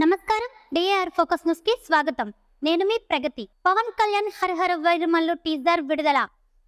నమస్కారం. DR focus news కి స్వాగతం. నేను మీ ప్రగతి. పవన్ కళ్యాణ్ హరహర వైరమల్లు టీజర్ విడుదల.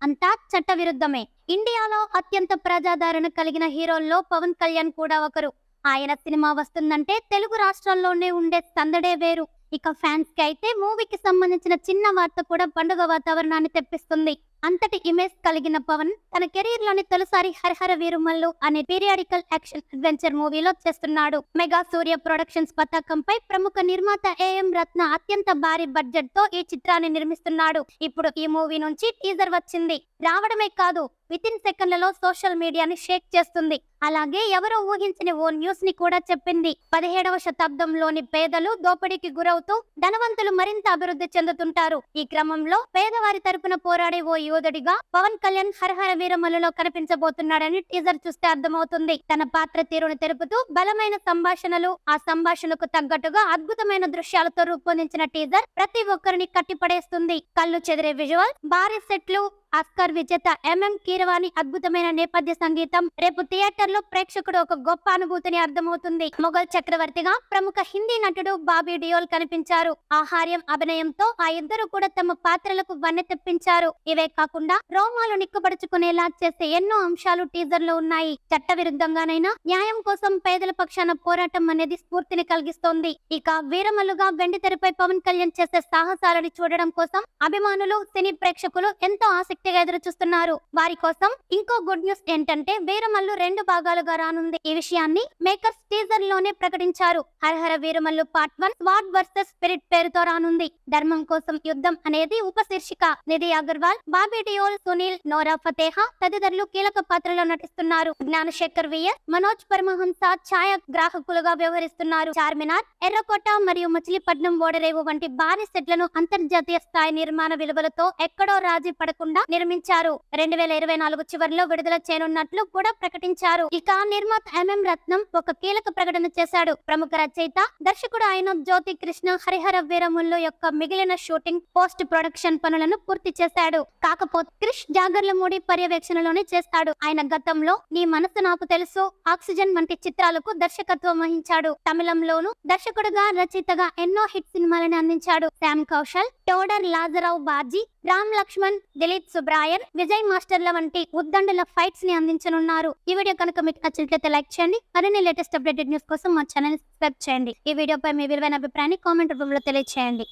అంతా చట్టవిరుద్ధమే. ఇండియాలో అత్యంత ప్రజాదరణ కలిగిన హీరోల్లో పవన్ కళ్యాణ్ కూడా ఒకరు. ఆయన సినిమా వస్తుందంటే తెలుగు రాష్ట్రాల్లోనే ఉండే సందడే వేరు. ఇక ఫ్యాన్స్ కి అయితే మూవీకి సంబంధించిన చిన్న వార్త కూడా పండుగ వాతావరణాన్ని తెప్పిస్తుంది. అంతటి ఇమేజ్ కలిగిన పవన్ తన కెరీర్ లోని తొలిసారి హరహర వీరుమల్లు అనే పీరియాడికల్ యాక్షన్ అడ్వెంచర్ మూవీలో చేస్తున్నాడు. మెగా సూర్య ప్రొడక్షన్స్ పతాకంపై ప్రముఖ నిర్మాత ఏఎం రత్న అత్యంత భారీ బడ్జెట్ తో ఈ చిత్రాన్ని నిర్మిస్తున్నాడు. ఇప్పుడు ఈ మూవీ నుంచి టీజర్ వచ్చింది. రావడమే కాదు, వితిన్ సెకండ్లలో సోషల్ మీడియాని షేక్ చేస్తుంది. అలాగే ఎవరో ఊహించని ఓ న్యూస్ ని కూడా చెప్పింది. 17వ శతాబ్దంలోని పేదలు దోపిడీకి గురవుతూ ధనవంతులు మరింత అభివృద్ధి చెందుతుంటారు. ఈ క్రమంలో పేదవారి తరపున పోరాడే ఓ యోధుడిగా పవన్ కళ్యాణ్ హరహర వీరమల్లులో కనిపించబోతున్నాడని టీజర్ చూస్తే అర్థమవుతుంది. తన పాత్ర తీరును తెలుపుతూ బలమైన సంభాషణలు, ఆ సంభాషణకు తగ్గట్టుగా అద్భుతమైన దృశ్యాలతో రూపొందించిన టీజర్ ప్రతి ఒక్కరిని కట్టిపడేస్తుంది. కళ్ళు చెదిరే విజువల్, భారీ సెట్లు, ఆస్కార్ విజేత ఎంఎం కీరవాణి అద్భుతమైన నేపథ్య సంగీతం. రేపు థియేటర్ లో ప్రేక్షకుడు ఒక గొప్ప అనుభూతిని అర్థమవుతుంది. మొఘల్ చక్రవర్తిగా ప్రముఖ హిందీ నటుడు బాబీ డియోల్ కనిపించారు. ఆహార్యం అభినయంతో ఆ ఇద్దరు కూడా తమ పాత్రలకు వన్నె తెప్పించారు. ఇవే కాకుండా రోమాలు నిక్కుపడుచుకునేలా చేసే ఎన్నో అంశాలు టీజర్ లో ఉన్నాయి. చట్ట విరుద్ధంగానైనా న్యాయం కోసం పేదల పక్షాన పోరాటం అనేది స్ఫూర్తిని కలిగిస్తోంది. ఇక వీరమల్లుగా వెండి తెరపై పవన్ కళ్యాణ్ చేసే సాహసాలని చూడడం కోసం అభిమానులు, సినీ ప్రేక్షకులు ఎంతో ఆసక్తి ఎదురు చూస్తున్నారు. వారి కోసం ఇంకో గుడ్ న్యూస్ ఏంటంటే వీరమల్లు 2 భాగాలుగా రానుంది. ఈ విషయాన్ని మేకర్స్ టీజర్ లోనే ప్రకటించారు. Hari Hara Veeramallu part 1 sword versus spirit పేరుతో రానుంది. ధర్మం కోసం యుద్ధం అనేది ఉపశీర్షిక. నిధి అగర్వాల్, బాబీ డియోల్, సునీల్, నోరా ఫతేహా తదితరులు కీలక పాత్రలో నటిస్తున్నారు. జ్ఞానశేఖర్ విఎస్, మనోజ్ పరమహంస ఛాయాగ్రాహకులుగా వ్యవహరిస్తున్నారు. చార్మినార్, ఎర్రకోట మరియు మచిలీపట్నం ఓడరేవు వంటి భారీ సెట్లను అంతర్జాతీయ స్థాయి నిర్మాణ విలువలతో ఎక్కడో రాజీ పడకుండా నిర్మించారు. 2024 చివరిలో విడుదల చేయనున్నట్లు కూడా ప్రకటించారు. ఇక నిర్మాత ఎంఎం రత్నం ఒక కీలక ప్రకటన చేశాడు. ప్రముఖ రచయిత, దర్శకుడు అయిన జ్యోతి కృష్ణ హరిహర వీరమల్లు యొక్క మిగిలిన షూటింగ్, పోస్ట్ ప్రొడక్షన్ పనులను పూర్తి చేశాడు. కాకపోతే క్రిష్ జాగర్లమూడి పర్యవేక్షణలోనే చేస్తాడు. ఆయన గతంలో నీ మనసు నాకు తెలుసు, ఆక్సిజన్ వంటి చిత్రాలకు దర్శకత్వం వహించాడు. తమిళంలోను దర్శకుడుగా, రచయితగా ఎన్నో హిట్ సినిమాలను అందించాడు. శ్యామ్ కౌశల్, టోడర్ లాజరావు బాజీ, రామ్ లక్ష్మణ్, దిలీప్ సుబ్రాయన్, విజయ్ మాస్టర్ల వంటి ఉద్దండుల ఫైట్స్ ని అందించనున్నారు. ఈ వీడియో కనుక మీకు నచ్చినట్లయితే లైక్ చేయండి. మరిన్ని లేటెస్ట్ అప్డేటెడ్ న్యూస్ కోసం మా ఛానల్ సబ్స్క్రైబ్ చేయండి. ఈ వీడియోపై మీ విలువైన అభిప్రాయాన్ని కామెంట్ రూపంలో తెలియజేయండి.